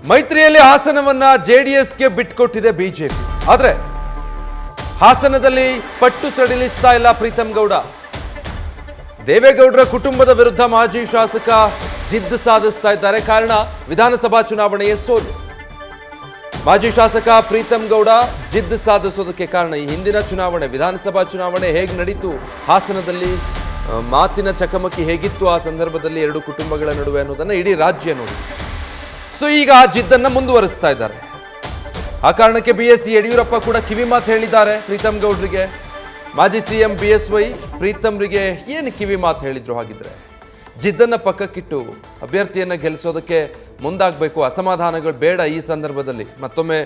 ಮೈತ್ರಿಯಲ್ಲಿ ಹಾಸನವನ್ನ ಜೆಡಿಎಸ್ಗೆ ಬಿಟ್ಕೊಟ್ಟಿದೆ ಬಿಜೆಪಿ. ಆದ್ರೆ ಹಾಸನದಲ್ಲಿ ಪಟ್ಟು ಸಡಿಲಿಸ್ತಾ ಇಲ್ಲ ಪ್ರೀತಂ ಗೌಡ. ದೇವೇಗೌಡರ ಕುಟುಂಬದ ವಿರುದ್ಧ ಮಾಜಿ ಶಾಸಕ ಜಿದ್ದು ಸಾಧಿಸ್ತಾ ಇದ್ದಾರೆ. ಕಾರಣ ವಿಧಾನಸಭಾ ಚುನಾವಣೆಯ ಸೋಲು. ಮಾಜಿ ಶಾಸಕ ಪ್ರೀತಂ ಗೌಡ ಜಿದ್ದು ಸಾಧಿಸೋದಕ್ಕೆ ಕಾರಣ ಈ ಹಿಂದಿನ ಚುನಾವಣೆ, ವಿಧಾನಸಭಾ ಚುನಾವಣೆ ಹೇಗೆ ನಡೀತು, ಹಾಸನದಲ್ಲಿ ಮಾತಿನ ಚಕಮಕಿ ಹೇಗಿತ್ತು ಆ ಸಂದರ್ಭದಲ್ಲಿ ಎರಡು ಕುಟುಂಬಗಳ ನಡುವೆ ಅನ್ನೋದನ್ನ ಇಡೀ ರಾಜ್ಯ ನೋಡಿ. ಸೊ ಈಗ ಆ ಜಿದ್ದನ್ನ ಮುಂದುವರಿಸ್ತಾ ಇದ್ದಾರೆ. ಆ ಕಾರಣಕ್ಕೆ BS ಯಡಿಯೂರಪ್ಪ ಕೂಡ ಕಿವಿ ಮಾತು ಹೇಳಿದ್ದಾರೆ ಪ್ರೀತಂ ಗೌಡ್ರಿಗೆ. ಮಾಜಿ CM BSY ಪ್ರೀತಂರಿಗೆ ಏನು ಕಿವಿ ಮಾತು ಹೇಳಿದ್ರು? ಹಾಗಿದ್ರೆ ಜಿದ್ದನ್ನ ಪಕ್ಕಕ್ಕಿಟ್ಟು ಅಭ್ಯರ್ಥಿಯನ್ನ ಗೆಲ್ಲಿಸೋದಕ್ಕೆ ಮುಂದಾಗಬೇಕು. ಅಸಮಾಧಾನಗಳು ಬೇಡ. ಈ ಸಂದರ್ಭದಲ್ಲಿ ಮತ್ತೊಮ್ಮೆ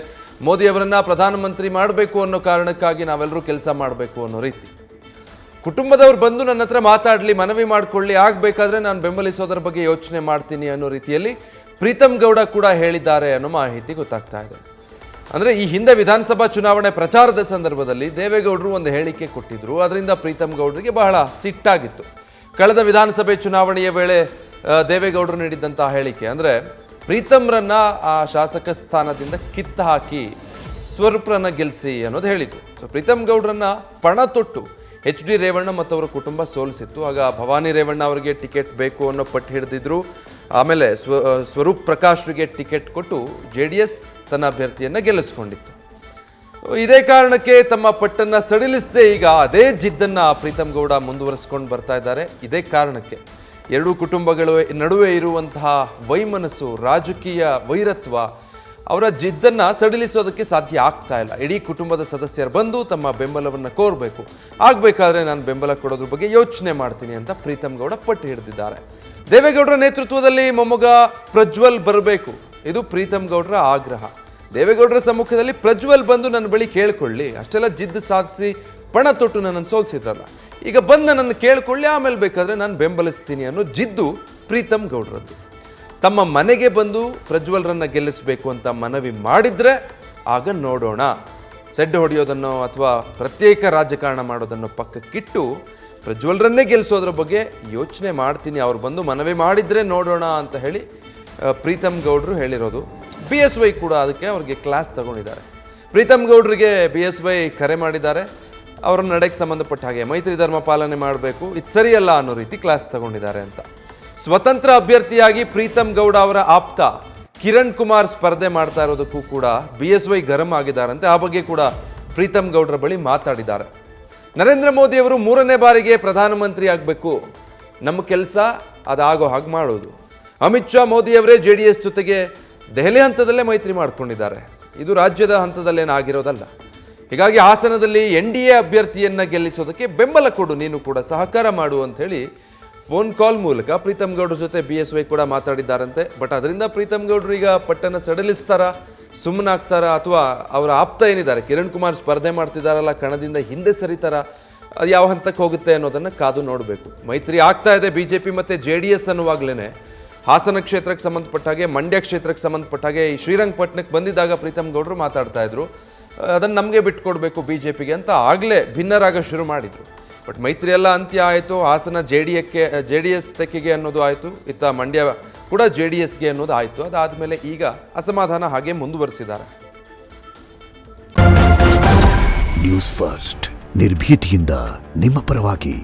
ಮೋದಿಯವರನ್ನ ಪ್ರಧಾನಮಂತ್ರಿ ಮಾಡಬೇಕು ಅನ್ನೋ ಕಾರಣಕ್ಕಾಗಿ ನಾವೆಲ್ಲರೂ ಕೆಲಸ ಮಾಡಬೇಕು ಅನ್ನೋ ರೀತಿ. ಕುಟುಂಬದವ್ರು ಬಂದು ನನ್ನ ಹತ್ರ ಮಾತಾಡಲಿ, ಮನವಿ ಮಾಡಿಕೊಳ್ಳಿ, ಆಗಬೇಕಾದ್ರೆ ನಾನು ಬೆಂಬಲಿಸೋದ್ರ ಬಗ್ಗೆ ಯೋಚನೆ ಮಾಡ್ತೀನಿ ಅನ್ನೋ ರೀತಿಯಲ್ಲಿ ಪ್ರೀತಂ ಗೌಡ ಕೂಡ ಹೇಳಿದ್ದಾರೆ ಅನ್ನೋ ಮಾಹಿತಿ ಗೊತ್ತಾಗ್ತಾ ಇದೆ. ಅಂದರೆ ಈ ಹಿಂದೆ ವಿಧಾನಸಭಾ ಚುನಾವಣೆ ಪ್ರಚಾರದ ಸಂದರ್ಭದಲ್ಲಿ ದೇವೇಗೌಡರು ಒಂದು ಹೇಳಿಕೆ ಕೊಟ್ಟಿದ್ರು. ಅದರಿಂದ ಪ್ರೀತಂ ಗೌಡರಿಗೆ ಬಹಳ ಸಿಟ್ಟಾಗಿತ್ತು. ಕಳೆದ ವಿಧಾನಸಭೆ ಚುನಾವಣೆಯ ವೇಳೆ ದೇವೇಗೌಡರು ನೀಡಿದ್ದಂತಹ ಹೇಳಿಕೆ ಅಂದರೆ ಪ್ರೀತಂರನ್ನ ಆ ಶಾಸಕ ಸ್ಥಾನದಿಂದ ಕಿತ್ತ ಹಾಕಿ ಸ್ವರೂಪರನ್ನ ಗೆಲ್ಲಿಸಿ ಅನ್ನೋದು ಹೇಳಿದ್ರು. ಸೊ ಪ್ರೀತಂ ಗೌಡರನ್ನ ಪಣ ತೊಟ್ಟು HD ರೇವಣ್ಣ ಮತ್ತು ಅವರ ಕುಟುಂಬ ಸೋಲಿಸಿತ್ತು. ಆಗ ಭವಾನಿ ರೇವಣ್ಣ ಅವರಿಗೆ ಟಿಕೆಟ್ ಬೇಕು ಅನ್ನೋ ಪಟ್ಟು ಹಿಡಿದಿದ್ರು. ಆಮೇಲೆ ಸ್ವರೂಪ್ ಪ್ರಕಾಶ್ರಿಗೆ ಟಿಕೆಟ್ ಕೊಟ್ಟು JDS ತನ್ನ ಅಭ್ಯರ್ಥಿಯನ್ನು ಗೆಲ್ಲಿಸ್ಕೊಂಡಿತ್ತು. ಇದೇ ಕಾರಣಕ್ಕೆ ತಮ್ಮ ಪಟ್ಟನ್ನು ಸಡಿಲಿಸದೆ ಈಗ ಅದೇ ಜಿದ್ದನ್ನ ಪ್ರೀತಂ ಗೌಡ ಮುಂದುವರಿಸ್ಕೊಂಡು ಬರ್ತಾ ಇದ್ದಾರೆ. ಇದೇ ಕಾರಣಕ್ಕೆ ಎರಡೂ ಕುಟುಂಬಗಳ ನಡುವೆ ಇರುವಂತಹ ವೈಮನಸ್ಸು, ರಾಜಕೀಯ ವೈರತ್ವ, ಅವರ ಜಿದ್ದನ್ನ ಸಡಿಲಿಸೋದಕ್ಕೆ ಸಾಧ್ಯ ಆಗ್ತಾ ಇಲ್ಲ. ಇಡೀ ಕುಟುಂಬದ ಸದಸ್ಯರು ಬಂದು ತಮ್ಮ ಬೆಂಬಲವನ್ನು ಕೋರಬೇಕು. ಆಗಬೇಕಾದ್ರೆ ನಾನು ಬೆಂಬಲ ಕೊಡೋದ್ರ ಬಗ್ಗೆ ಯೋಚನೆ ಮಾಡ್ತೀನಿ ಅಂತ ಪ್ರೀತಂ ಗೌಡ ಪಟ್ಟು ಹಿಡಿದಿದ್ದಾರೆ. ದೇವೇಗೌಡರ ನೇತೃತ್ವದಲ್ಲಿ ಮೊಮ್ಮಗ ಪ್ರಜ್ವಲ್ ಬರಬೇಕು, ಇದು ಪ್ರೀತಂ ಗೌಡರ ಆಗ್ರಹ. ದೇವೇಗೌಡರ ಸಮ್ಮುಖದಲ್ಲಿ ಪ್ರಜ್ವಲ್ ಬಂದು ನನ್ನ ಬಳಿ ಕೇಳ್ಕೊಳ್ಳಿ, ಅಷ್ಟೆಲ್ಲ ಜಿದ್ದು ಸಾಧಿಸಿ ಪಣ ತೊಟ್ಟು ನನ್ನನ್ನು ಸೋಲಿಸಿದ್ರಲ್ಲ, ಈಗ ಬಂದು ನನ್ನನ್ನು ಕೇಳ್ಕೊಳ್ಳಿ, ಆಮೇಲೆ ಬೇಕಾದ್ರೆ ನಾನು ಬೆಂಬಲಿಸ್ತೀನಿ ಅನ್ನೋ ಜಿದ್ದು ಪ್ರೀತಂ ಗೌಡರದ್ದು. ತಮ್ಮ ಮನೆಗೆ ಬಂದು ಪ್ರಜ್ವಲ್ರನ್ನ ಗೆಲ್ಲಿಸಬೇಕು ಅಂತ ಮನವಿ ಮಾಡಿದ್ರೆ ಆಗ ನೋಡೋಣ. ಸೆಡ್ಡು ಹೊಡೆಯೋದನ್ನೋ ಅಥವಾ ಪ್ರತ್ಯೇಕ ರಾಜಕಾರಣ ಮಾಡೋದನ್ನೋ ಪಕ್ಕಕ್ಕಿಟ್ಟು ಪ್ರಜ್ವಲ್ರನ್ನೇ ಗೆಲ್ಲಿಸೋದ್ರ ಬಗ್ಗೆ ಯೋಚನೆ ಮಾಡ್ತೀನಿ, ಅವ್ರು ಬಂದು ಮನವಿ ಮಾಡಿದರೆ ನೋಡೋಣ ಅಂತ ಹೇಳಿ ಪ್ರೀತಂ ಗೌಡರು ಹೇಳಿರೋದು. BSY ಕೂಡ ಅದಕ್ಕೆ ಅವ್ರಿಗೆ ಕ್ಲಾಸ್ ತಗೊಂಡಿದ್ದಾರೆ. ಪ್ರೀತಂ ಗೌಡರಿಗೆ BSY ಕರೆ ಮಾಡಿದ್ದಾರೆ. ಅವರ ನಡೆಗೆ ಸಂಬಂಧಪಟ್ಟ ಹಾಗೆ ಮೈತ್ರಿ ಧರ್ಮ ಪಾಲನೆ ಮಾಡಬೇಕು, ಇದು ಸರಿಯಲ್ಲ ಅನ್ನೋ ರೀತಿ ಕ್ಲಾಸ್ ತಗೊಂಡಿದ್ದಾರೆ ಅಂತ. ಸ್ವತಂತ್ರ ಅಭ್ಯರ್ಥಿಯಾಗಿ ಪ್ರೀತಂ ಗೌಡ ಅವರ ಆಪ್ತ ಕಿರಣ್ ಕುಮಾರ್ ಸ್ಪರ್ಧೆ ಮಾಡ್ತಾ ಇರೋದಕ್ಕೂ ಕೂಡ BSY ಗರಂ ಆಗಿದ್ದಾರಂತೆ. ಆ ಬಗ್ಗೆ ಕೂಡ ಪ್ರೀತಂ ಗೌಡರ ಬಳಿ ಮಾತಾಡಿದ್ದಾರೆ. ನರೇಂದ್ರ ಮೋದಿ ಅವರು 3ನೇ ಬಾರಿಗೆ ಪ್ರಧಾನಮಂತ್ರಿ ಆಗಬೇಕು, ನಮ್ಮ ಕೆಲಸ ಅದಾಗೋ ಹಾಗೆ ಮಾಡೋದು. ಅಮಿತ್ ಶಾ ಮೋದಿಯವರೇ JDS ಜೊತೆಗೆ ದೆಹಲಿ ಹಂತದಲ್ಲೇ ಮೈತ್ರಿ ಮಾಡ್ಕೊಂಡಿದ್ದಾರೆ, ಇದು ರಾಜ್ಯದ ಹಂತದಲ್ಲೇನಾಗಿರೋದಲ್ಲ. ಹೀಗಾಗಿ ಹಾಸನದಲ್ಲಿ NDA ಅಭ್ಯರ್ಥಿಯನ್ನ ಗೆಲ್ಲಿಸೋದಕ್ಕೆ ಬೆಂಬಲ ಕೊಡು, ನೀನು ಕೂಡ ಸಹಕಾರ ಮಾಡು ಅಂತ ಹೇಳಿ ಫೋನ್ ಕಾಲ್ ಮೂಲಕ ಪ್ರೀತಂ ಗೌಡ್ರ ಜೊತೆ BSY ಕೂಡ ಮಾತಾಡಿದ್ದಾರಂತೆ. ಬಟ್ ಅದರಿಂದ ಪ್ರೀತಂ ಗೌಡ್ರು ಈಗ ಪಟ್ಟನ್ನು ಸಡಿಲಿಸ್ತಾರಾ, ಸುಮ್ಮನಾಗ್ತಾರಾ, ಅಥವಾ ಅವರ ಆಪ್ತ ಏನಿದ್ದಾರೆ ಕಿರಣ್ ಕುಮಾರ್ ಸ್ಪರ್ಧೆ ಮಾಡ್ತಿದ್ದಾರಲ್ಲ ಕಣದಿಂದ ಹಿಂದೆ ಸರಿತಾರ, ಅದು ಯಾವ ಹಂತಕ್ಕೆ ಹೋಗುತ್ತೆ ಅನ್ನೋದನ್ನು ಕಾದು ನೋಡಬೇಕು. ಮೈತ್ರಿ ಆಗ್ತಾ ಇದೆ BJP ಮತ್ತು JDS ಅನ್ನುವಾಗಲೇ ಹಾಸನ ಕ್ಷೇತ್ರಕ್ಕೆ ಸಂಬಂಧಪಟ್ಟ ಹಾಗೆ, ಮಂಡ್ಯ ಕ್ಷೇತ್ರಕ್ಕೆ ಸಂಬಂಧಪಟ್ಟ ಹಾಗೆ ಈ ಶ್ರೀರಂಗಪಟ್ಟಣಕ್ಕೆ ಬಂದಿದ್ದಾಗ ಪ್ರೀತಂ ಗೌಡರು ಮಾತಾಡ್ತಾ ಇದ್ರು, ಅದನ್ನು ನಮಗೆ ಬಿಟ್ಕೊಡ್ಬೇಕು BJPಗೆ ಅಂತ ಆಗಲೇ ಭಿನ್ನರಾಗ ಶುರು ಮಾಡಿದರು. ಬಟ್ ಮೈತ್ರಿ ಎಲ್ಲ ಅಂತ್ಯ ಆಯಿತು. ಹಾಸನ JDS ತೆಕ್ಕೆಗೆ ಅನ್ನೋದು ಆಯಿತು, ಇತ್ತ ಮಂಡ್ಯ ಕೂಡ JDSಗೆ ಅನ್ನೋದು ಆಯಿತು. ಅದಾದಮೇಲೆ ಈಗ ಅಸಮಾಧಾನ ಹಾಗೆ ಮುಂದುವರಿಸಿದ್ದಾರೆ. ನ್ಯೂಸ್ ಫಸ್ಟ್ ನಿರ್ಭೀತಿಯಿಂದ ನಿಮ್ಮ ಪರವಾಗಿ.